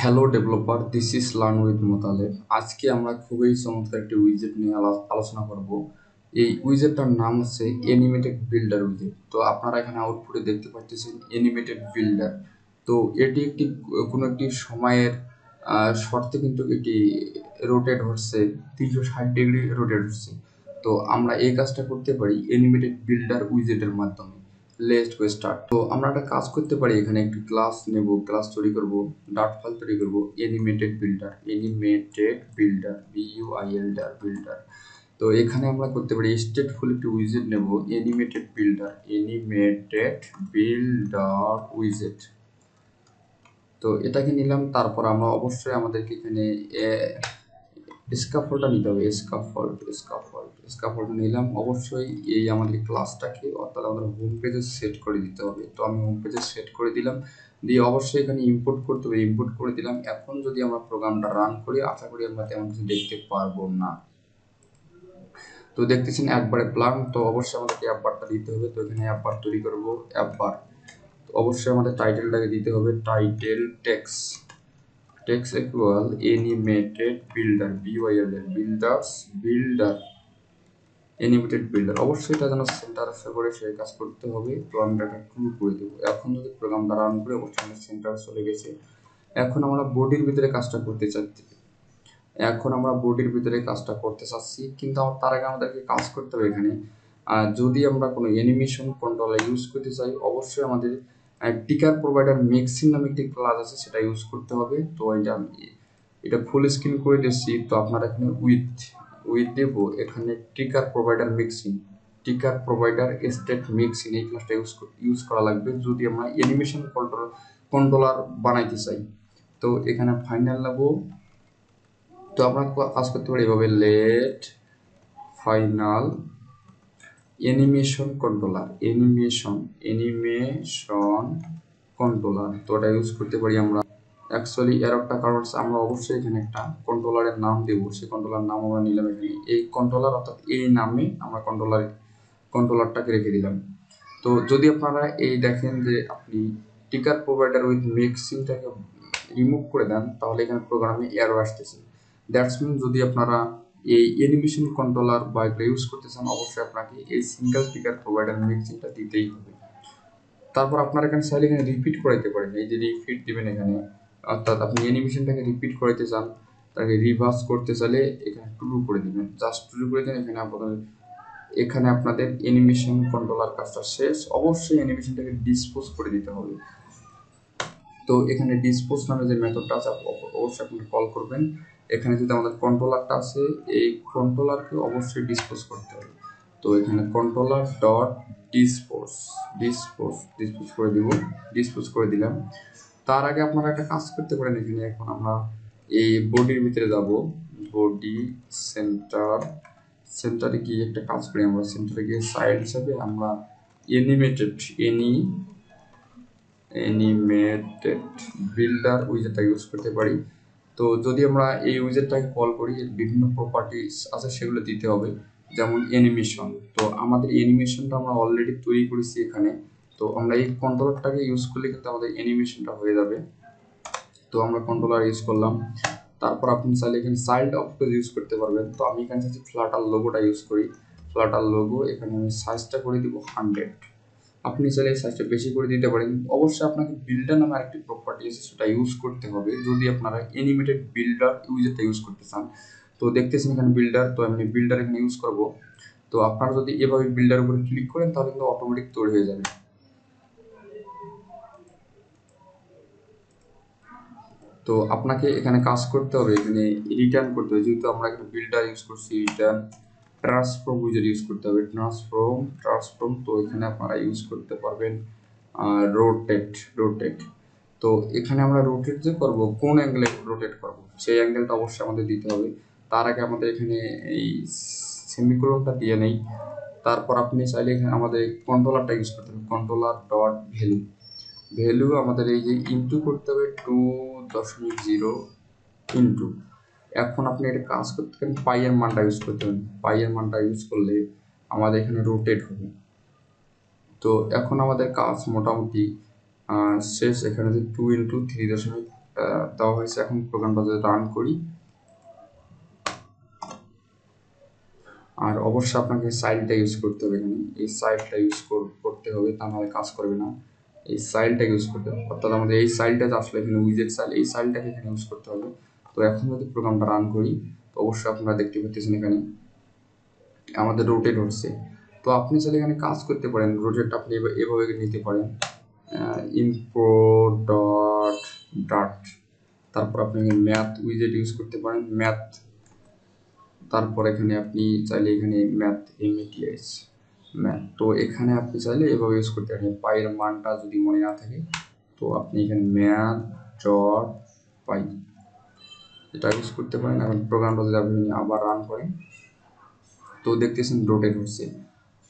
Hello developer, this is learn with Motaleb. আজকে আমরা খুবই চমৎকার একটি উইজেট নিয়ে আলোচনা করব। এই উইজেটটার নাম হচ্ছে অ্যানিমেটেড বিল্ডার উইজেট। তো আপনারা এখানে আউটপুটে দেখতে পাচ্ছেন অ্যানিমেটেড বিল্ডার। তো এটি একটি কোনো একটি সময়ের শর্তে কিন্তু এটি রোটেট হচ্ছে, 360 ডিগ্রি রোটেট হচ্ছে। তো আমরা এই কাজটা করতে পারি অ্যানিমেটেড বিল্ডার উইজেটের মাধ্যমে। Let's go start. তো আমরা একটা কাজ করতে পারি, এখানে একটি ক্লাস নেব, ক্লাস তৈরি করব, ডট ফাইল তৈরি করব, অ্যানিমেটেড বিল্ডার বিল্ডার। তো এখানে আমরা করতে পারি স্টেটফুল একটি উইজেট নেব, অ্যানিমেটেড বিল্ডার উইজেট। তো এটাকে নিলাম। তারপর আমরা অবশ্যই আমাদেরকে এখানে স্কাফোল্ডটা নিতে হবে। স্কাফোল্ড নিলাম। অবশ্যই এই আমাদের ক্লাসটাকে অর্থাৎ আমাদের হোম পেজে সেট করে দিতে হবে। তো আমি হোম পেজে সেট করে দিলাম, দিয়ে অবশ্যই এখানে ইম্পোর্ট করতে হবে, ইম্পোর্ট করে দিলাম। এখন যদি আমরা প্রোগ্রামটা রান করি, আশা করি আমরা তেমন কিছু দেখতে পারবো না। তো দেখতেছেন একবারে ব্ল্যাঙ্ক। তো অবশ্যই আমাদেরকে অ্যাপ বারটা দিতে হবে। তো এখানে অ্যাপ বার তৈরি করবো, অ্যাপ বার। তো অবশ্যই আমাদের টাইটেলটাকে দিতে হবে, title text equal animated builder animated builder. অবশ্যই এটা যেন সেন্টার আসা করে সেই কাজ করতে হবে। তো আমি এটা ট্রু করে দেবো। এখন যদি প্রোগ্রামটা রান করে, অবশ্যই আমাদের সেন্টার চলে গেছে। এখন আমরা বডির ভিতরে কাজটা করতে চাচ্ছি, কিন্তু তার আগে আমাদেরকে কাজ করতে হবে এখানে। যদি আমরা কোনো অ্যানিমেশন কন্ট্রোলার ইউজ করতে চাই, অবশ্যই আমাদের টিকার প্রোভাইডার মিক্সিং নামে একটি ক্লাস আছে, সেটা ইউজ করতে হবে। তো এটা ফুল স্ক্রিন করে দিচ্ছি। তো আপনারা এখানে উইথ দেব, এখানে টিকার প্রোভাইডার স্টেট মিক্সিং এই ক্লাসটা ইউজ করা লাগবে যদি আমরা অ্যানিমেশন কন্ট্রোলার বানাইতে চাই। তো এখানে ফাইনাল নেব। তো আমরা কাজ করতে পারি এভাবে, লেট ফাইনাল অ্যানিমেশন কন্ট্রোলার। তো এটা ইউজ করতে পারি আমরা। অ্যাকচুয়ালি এররটা কারণ হচ্ছে আমরা অবশ্যই এখানে একটা কন্ট্রোলারের নাম দেব। সেই কন্ট্রোলার নাম আমরা নিলাম এখানে এই কন্ট্রোলার, অর্থাৎ এই নামে আমরা কন্ট্রোলারটাকে রেখে দিলাম। তো যদি আপনারা এই দেখেন যে আপনি টিকার প্রোভাইডার উইথ মিক্সিংটাকে রিমুভ করে দেন, তাহলে এখানে প্রোগ্রামে এরর আসতেছে। দ্যাটস মিন যদি আপনারা এই অ্যানিমেশন কন্ট্রোলার বা এটা ইউজ করতে চান, অবশ্যই আপনাকে এই সিঙ্গেল টিকার প্রোভাইডার মিক্সিংটা দিতেই হবে। তারপর আপনারা এখানে চাইলে এখানে রিপিট করাইতে পারেন। এই যে রিপিট দিবেন এখানে, অর্থাৎ আপনি অ্যানিমেশনটাকে রিপিট করাইতে চান, তাকে রিভার্স করতে চাইলে এখানে ট্রু করে দিবেন, জাস্ট ট্রু করে দেন। এখানে আপনাদের অ্যানিমেশন কন্ট্রোলার কাজটা শেষ। অবশ্যই অ্যানিমেশনটাকে ডিসপোজ করে দিতে হবে। তো এখানে ডিসপোজ নামে যে মেথডটা আছে অবশ্যই আপনি কল করবেন। এখানে যদি আমাদের কন্ট্রোলারটা আছে, এই কন্ট্রোলারকে অবশ্যই ডিসপোজ করতে হবে। তো এখানে কন্ট্রোলার ডট ডিসপোজ করে দিব, ডিসপোজ করে দিলাম। তার আগে আপনারা একটা কাজ করতে পারেন। এখানে এখন আমরা এই বডির ভিতরে যাব, বডি সেন্টারে গিয়ে একটা কাজ করি। আমরা সেন্টারে গিয়ে সাইড হিসাবে আমরা অ্যানিমেটেড বিল্ডার উইজেটটা ইউজ করতে পারি। তো যদি আমরা এই উইজেটটাকে কল করি, এর বিভিন্ন প্রপার্টিস আছে, সেগুলো দিতে হবে, যেমন অ্যানিমেশন। তো আমাদের অ্যানিমেশনটা আমরা অলরেডি তৈরি করেছি এখানে। তো আমরা এই কন্ট্রোলারটাকে ইউজ করলে কিন্তু আমাদের অ্যানিমেশনটা হয়ে যাবে। তো আমরা কন্ট্রোলার ইউজ করলাম। তারপর আপনি চাইলে এখানে চাইল্ড অফকোর্স ইউজ করতে পারবেন। তো আমি এখানে চাইছি ফ্লাটার লোগোটা ইউজ করি। ফ্লাটার লোগো, এখানে আমি সাইজটা করে দিব 100। আপনি চাইলে সাইজটা বেশি করে দিতে পারেন। অবশ্যই আপনাকে বিল্ডার নামে আরেকটি প্রপার্টি আছে, সেটা ইউজ করতে হবে যদি আপনারা অ্যানিমেটেড বিল্ডার ইউজেরটা ইউজ করতে চান। তো দেখতেছেন এখানে বিল্ডার, তো আমি বিল্ডার এখানে ইউজ করব। তো আপনারা যদি এভাবে বিল্ডার উপরে ক্লিক করেন, তাহলে কিন্তু অটোমেটিক তৈরি হয়ে যাবে। তো আপনাকে এখানে কাজ করতে হবে, এখানে রিটার্ন করতে হবে। যেহেতু আমরা এখানে বিল্ডার ইউজ করছি, রিটার্ন ট্রান্সফর্ম উইজার ইউজ করতে হবে, ট্রান্সফর্ম। তো এখানে আপনারা ইউজ করতে পারবেন রোটেট। তো এখানে আমরা রোটেট যে করব, কোন অ্যাঙ্গেলে রোটেট করব সেই অ্যাঙ্গেলটা অবশ্যই আমাদের দিতে হবে। তার আগে আমাদের এখানে এই সেমিকোলনটা দিয়ে নেই। তারপর আপনি চাইলে এখানে আমাদের কন্ট্রোলারটা ইউজ করতে হবে, কন্ট্রোলার ডট ভ্যালু আমাদের এই যে ইনটু করতে হবে 2.0 ইনটু। এখন আপনি এটা কাজ করতে পারেন, পাইয়ের মানটা ইউজ করতে হবে। পাইয়ের মানটা ইউজ করলে আমাদের এখানে রোটেট হবে। তো এখন আমাদের কাজ মোটামুটি শেষ। এখানে যে 2 × 3.5 দেওয়া হয়েছে। এখন প্রোগ্রামটা যদি রান করি, আর অবশ্যই আপনাকে সাইলটা ইউজ করতে হবে। এখানে এই সাইলটা ইউজ করতে হবে, তা নাহলে কাজ করবে না। এই সাইলটা ইউজ করতে হবে, অর্থাৎ আমাদের এই সাইলটা যে আসলে এখানে উইজেট সাইল, এই সাইলটাকে এখানে ইউজ করতে হবে। তো এখন যদি প্রোগ্রামটা রান করি, তো অবশ্যই আপনারা দেখতে পাচ্ছেন এখানে আমাদের রোটেট হচ্ছে। তো আপনি চাইলে এখানে কাজ করতে পারেন, রোটেটটা আপনি এভাবে নিতে পারেন, ইম্পোর্ট ডট ডাট, তারপর আপনি ম্যাথ উইজেট ইউজ করতে পারেন, ম্যাথ, তারপর এখানে আপনি চাইলে এখানে ম্যাথ এমএটিএস ম্যাথ, তো এখানে আপনি চাইলে এভাবে ইউজ করতে পারেন। পাইয়ের মানটা যদি মনে না থাকে, তো আপনি এখানে ম্যাথ ডট পাই এটা ইউজ করতে পারেন। এখন প্রোগ্রামটা যদি আপনি আবার রান করেন, তো দেখতেছেন রোটেট হচ্ছে।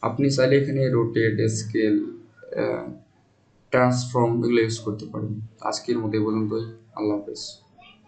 আপনি চাইলে এখানে রোটেট, স্কেল, ট্রান্সফর্ম এগুলো ইউজ করতে পারেন। আজকের মতো এই পর্যন্তই। আল্লাহ হাফেজ।